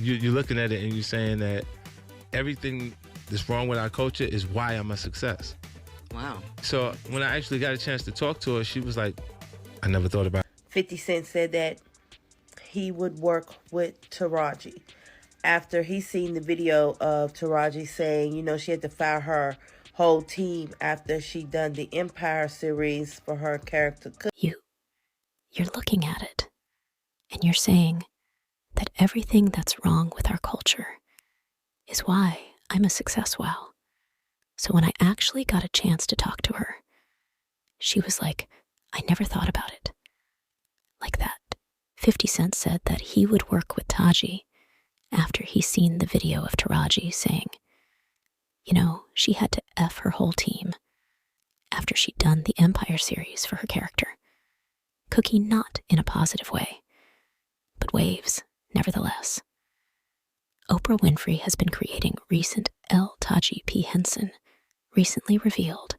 you're looking at it and you're saying that everything that's wrong with our culture is why I'm a success. Wow. So when I actually got a chance to talk to her, she was like, I never thought about it. 50 Cent said that he would work with Taraji after he seen the video of Taraji saying, you know, she had to fire her whole team after she done the Empire series for her character. You're looking at it and you're saying that everything that's wrong with our culture is why I'm a success. Wow. So when I actually got a chance to talk to her, she was like, I never thought about it like that. 50 Cent said that he would work with Taji after he seen the video of Taraji saying, you know, she had to F her whole team after she'd done the Empire series for her character. Cooking not in a positive way, but waves nevertheless. Oprah Winfrey has been creating recent Taji P. Henson, recently revealed,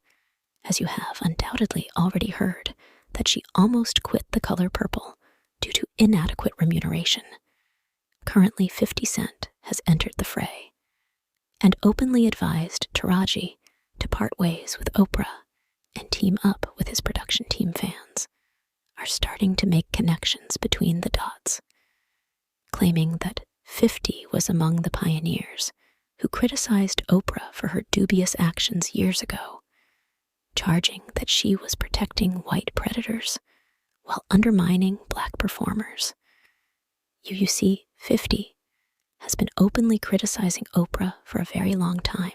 as you have undoubtedly already heard, that she almost quit the color purple due to inadequate remuneration. Currently, 50 Cent has entered the fray and openly advised Taraji to part ways with Oprah and team up with his production team. Fans are starting to make connections between the dots, claiming that 50 was among the pioneers who criticized Oprah for her dubious actions years ago, charging that she was protecting white predators while undermining black performers. You see, 50 has been openly criticizing Oprah for a very long time,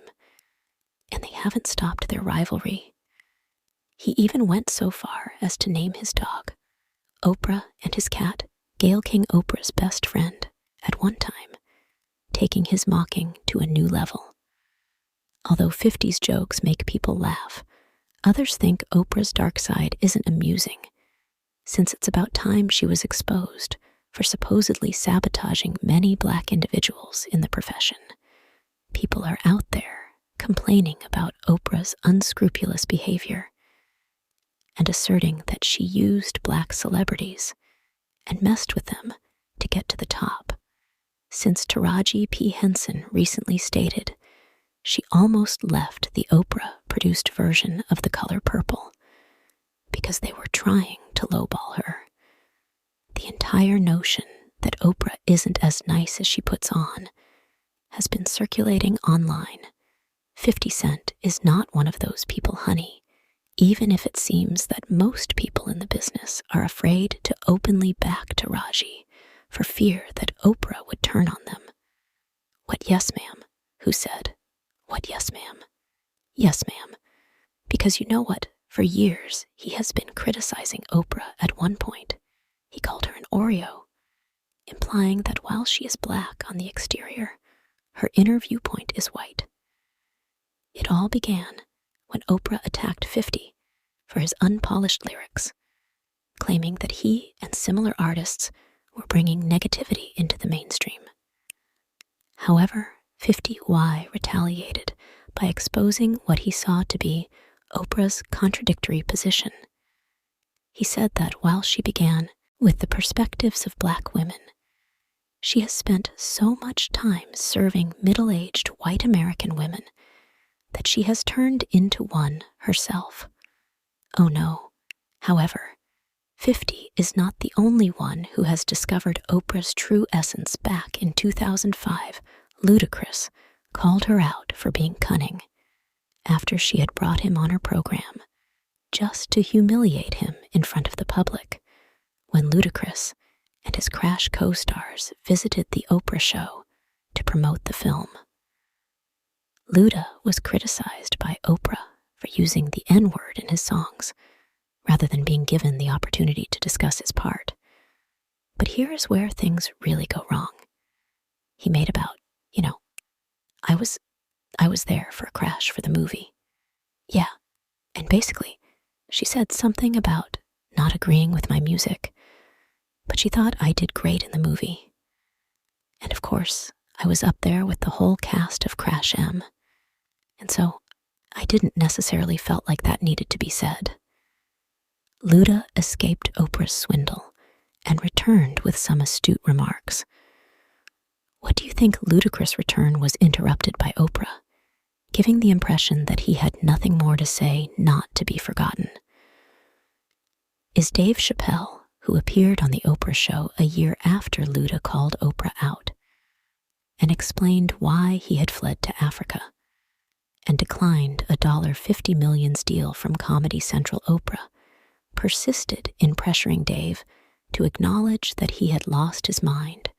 and they haven't stopped their rivalry. He even went so far as to name his dog, Oprah, and his cat, Gayle King, Oprah's best friend at one time, taking his mocking to a new level. Although 50's jokes make people laugh, others think Oprah's dark side isn't amusing, since it's about time she was exposed for supposedly sabotaging many black individuals in the profession. People are out there complaining about Oprah's unscrupulous behavior and asserting that she used black celebrities and messed with them to get to the top, since Taraji P. Henson recently stated she almost left the Oprah-produced version of The Color Purple because they were trying to lowball her. The entire notion that Oprah isn't as nice as she puts on has been circulating online. 50 Cent is not one of those people, honey, even if it seems that most people in the business are afraid to openly back Taraji for fear that Oprah would turn on them. What, yes, ma'am? Who said, what, yes, ma'am? Yes, ma'am. Because you know what? For years, he has been criticizing Oprah. At one point, he called her an Oreo, implying that while she is black on the exterior, her inner viewpoint is white. It all began when Oprah attacked 50 for his unpolished lyrics, claiming that he and similar artists were bringing negativity into the mainstream. However, 50Y retaliated by exposing what he saw to be Oprah's contradictory position. He said that while she began with the perspectives of black women, she has spent so much time serving middle-aged white American women that she has turned into one herself. Oh no. However, 50 is not the only one who has discovered Oprah's true essence. Back in 2005, Ludacris called her out for being cunning after she had brought him on her program just to humiliate him in front of the public when Ludacris and his Crash co-stars visited the Oprah show to promote the film. Luda was criticized by Oprah for using the N-word in his songs, rather than being given the opportunity to discuss his part. But here is where things really go wrong. He made about, I was there for a Crash for the movie. Yeah, and basically, she said something about not agreeing with my music, but she thought I did great in the movie. And of course, I was up there with the whole cast of Crash M, and so I didn't necessarily felt like that needed to be said. Luda escaped Oprah's swindle and returned with some astute remarks. What do think Ludacris' return was interrupted by Oprah, giving the impression that he had nothing more to say not to be forgotten. Is Dave Chappelle, who appeared on The Oprah Show a year after Luda called Oprah out and explained why he had fled to Africa and declined a $50 million deal from Comedy Central Oprah, persisted in pressuring Dave to acknowledge that he had lost his mind,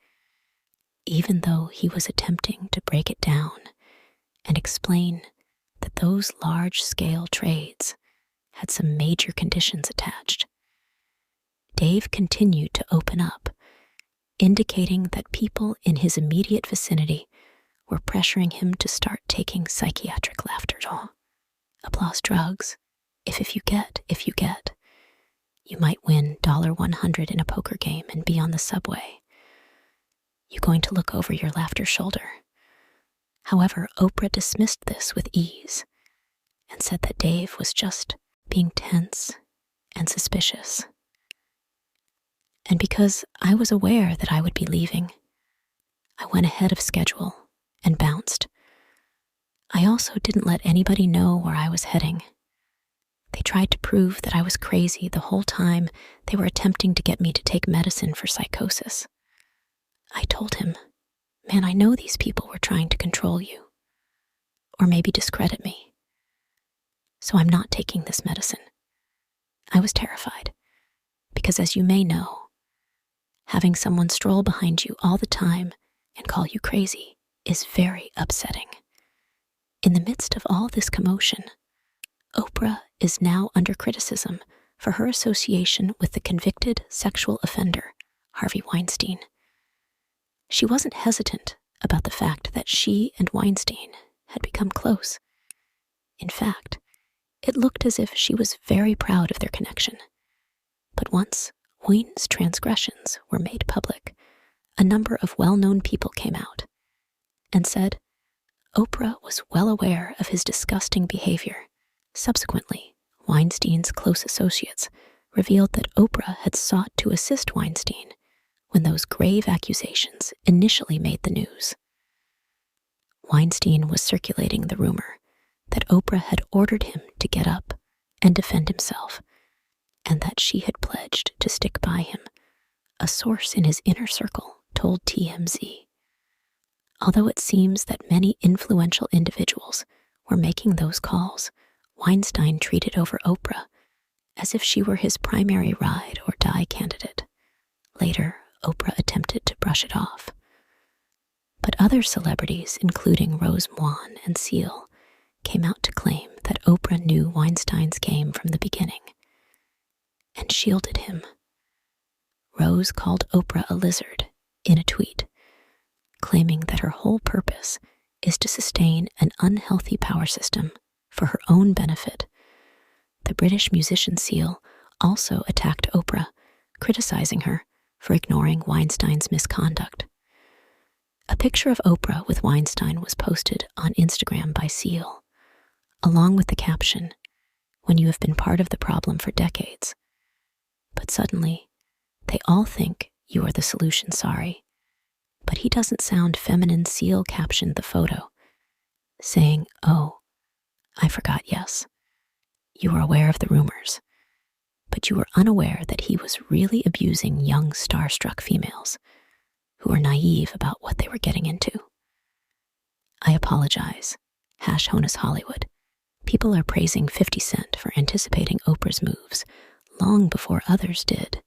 even though he was attempting to break it down and explain that those large-scale trades had some major conditions attached. Dave continued to open up, indicating that people in his immediate vicinity were pressuring him to start taking psychiatric laughter applause drugs. If you get, you might win $100 in a poker game and be on the subway. You going to look over your laughter shoulder? However, Oprah dismissed this with ease and said that Dave was just being tense and suspicious. And because I was aware that I would be leaving, I went ahead of schedule and bounced. I also didn't let anybody know where I was heading. They tried to prove that I was crazy the whole time they were attempting to get me to take medicine for psychosis. I told him, man, I know these people were trying to control you, or maybe discredit me. So I'm not taking this medicine. I was terrified, because as you may know, having someone stroll behind you all the time and call you crazy is very upsetting. In the midst of all this commotion, Oprah is now under criticism for her association with the convicted sexual offender, Harvey Weinstein. She wasn't hesitant about the fact that she and Weinstein had become close. In fact, it looked as if she was very proud of their connection. But once Weinstein's transgressions were made public, a number of well-known people came out and said Oprah was well aware of his disgusting behavior. Subsequently, Weinstein's close associates revealed that Oprah had sought to assist Weinstein when those grave accusations initially made the news. Weinstein was circulating the rumor that Oprah had ordered him to get up and defend himself, and that she had pledged to stick by him, a source in his inner circle told TMZ. Although it seems that many influential individuals were making those calls, Weinstein treated over Oprah as if she were his primary ride or die candidate. Later, Oprah attempted to brush it off. But other celebrities, including Rose Muan and Seal, came out to claim that Oprah knew Weinstein's game from the beginning and shielded him. Rose called Oprah a lizard in a tweet, claiming that her whole purpose is to sustain an unhealthy power system for her own benefit. The British musician Seal also attacked Oprah, criticizing her for ignoring Weinstein's misconduct. A picture of Oprah with Weinstein was posted on Instagram by Seal, along with the caption, "When you have been part of the problem for decades, but suddenly they all think you are the solution, sorry." But he doesn't sound feminine. Seal captioned the photo, saying, "Oh, I forgot, yes. You were aware of the rumors, but you were unaware that he was really abusing young starstruck females who were naive about what they were getting into. I apologize. #Honus Hollywood. People are praising 50 Cent for anticipating Oprah's moves long before others did,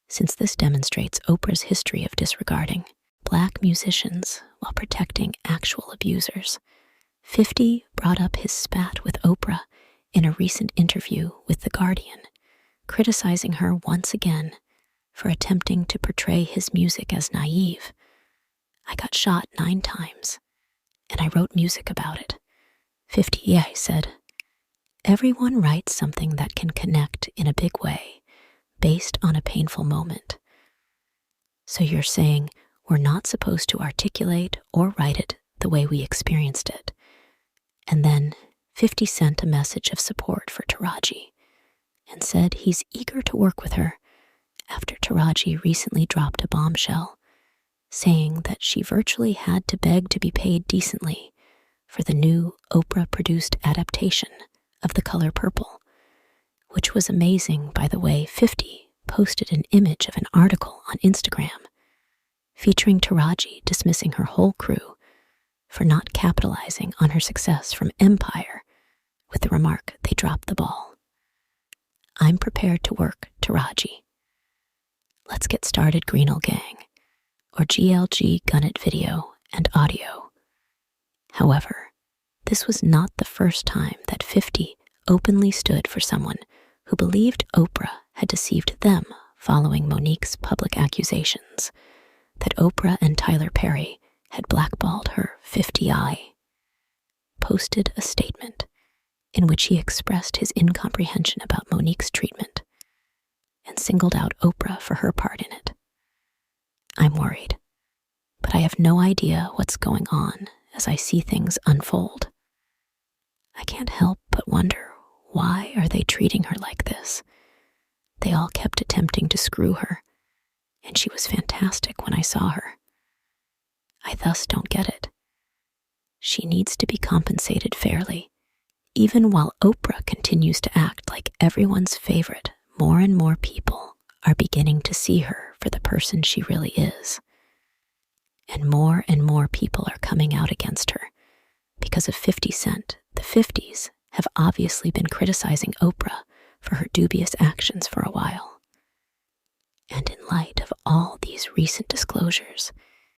since this demonstrates Oprah's history of disregarding Black musicians while protecting actual abusers. 50 brought up his spat with Oprah in a recent interview with The Guardian, criticizing her once again for attempting to portray his music as naive. "I got shot 9 times, and I wrote music about it." 50, he said, "Everyone writes something that can connect in a big way, based on a painful moment. So you're saying we're not supposed to articulate or write it the way we experienced it." And then 50 sent a message of support for Taraji and said he's eager to work with her after Taraji recently dropped a bombshell, saying that she virtually had to beg to be paid decently for the new Oprah-produced adaptation of The Color Purple, which was amazing by the way 50 posted an image of an article on Instagram featuring Taraji dismissing her whole crew for not capitalizing on her success from Empire with the remark they dropped the ball. I'm prepared to work, Taraji. Let's get started, Greenell Gang, or GLG Gunnet video and audio. However, this was not the first time that 50 openly stood for someone who believed Oprah had deceived them following Monique's public accusations that Oprah and Tyler Perry had blackballed her 50i, posted a statement in which he expressed his incomprehension about Monique's treatment and singled out Oprah for her part in it. I'm worried, but I have no idea what's going on as I see things unfold. I can't help but wonder, why are they treating her like this? They all kept attempting to screw her, and she was fantastic when I saw her. I thus don't get it. She needs to be compensated fairly, even while Oprah continues to act like everyone's favorite. More and more people are beginning to see her for the person she really is. And more people are coming out against her because of 50 Cent. The 50s have obviously been criticizing Oprah for her dubious actions for a while. And in light of all these recent disclosures,